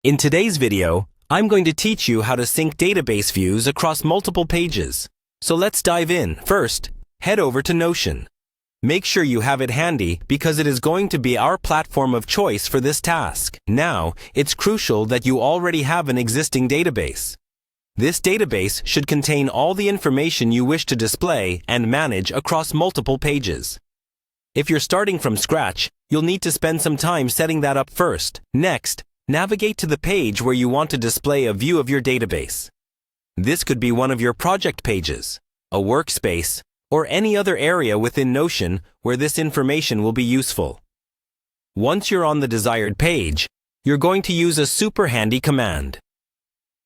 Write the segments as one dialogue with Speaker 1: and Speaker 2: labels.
Speaker 1: In today's video, I'm going to teach you how to sync database views across multiple pages. So let's dive in. First, head over to Notion. Make sure you have it handy because it is going to be our platform of choice for this task. Now, it's crucial that you already have an existing database. This database should contain all the information you wish to display and manage across multiple pages. If you're starting from scratch, you'll need to spend some time setting that up first. Next, navigate to the page where you want to display a view of your database. This could be one of your project pages, a workspace, or any other area within Notion where this information will be useful. Once you're on the desired page, you're going to use a super handy command.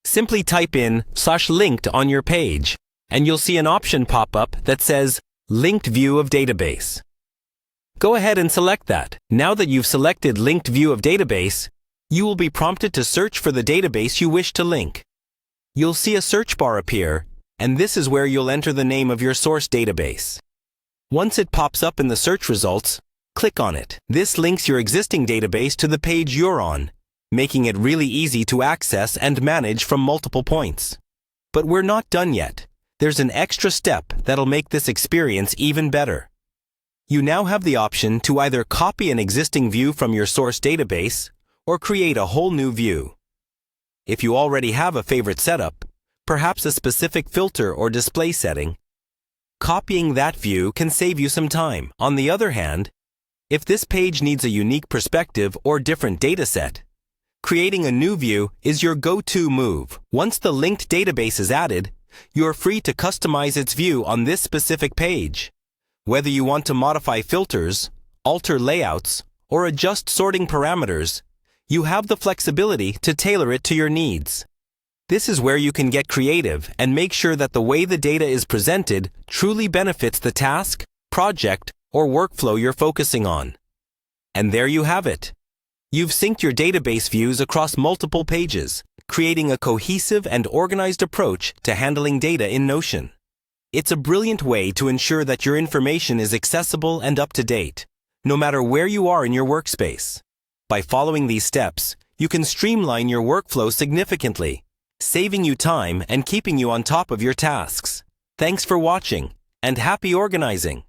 Speaker 1: Simply type in /linked on your page, and you'll see an option pop up that says Linked View of Database. Go ahead and select that. Now that you've selected Linked View of Database, you will be prompted to search for the database you wish to link. You'll see a search bar appear, and this is where you'll enter the name of your source database. Once it pops up in the search results, click on it. This links your existing database to the page you're on, making it really easy to access and manage from multiple points. But we're not done yet. There's an extra step that'll make this experience even better. You now have the option to either copy an existing view from your source database or create a whole new view. If you already have a favorite setup, perhaps a specific filter or display setting, copying that view can save you some time. On the other hand, if this page needs a unique perspective or different dataset, creating a new view is your go-to move. Once the linked database is added, you're free to customize its view on this specific page. Whether you want to modify filters, alter layouts, or adjust sorting parameters, you have the flexibility to tailor it to your needs. This is where you can get creative and make sure that the way the data is presented truly benefits the task, project, or workflow you're focusing on. And there you have it. You've synced your database views across multiple pages, creating a cohesive and organized approach to handling data in Notion. It's a brilliant way to ensure that your information is accessible and up to date, no matter where you are in your workspace. By following these steps, you can streamline your workflow significantly, saving you time and keeping you on top of your tasks. Thanks for watching, and happy organizing!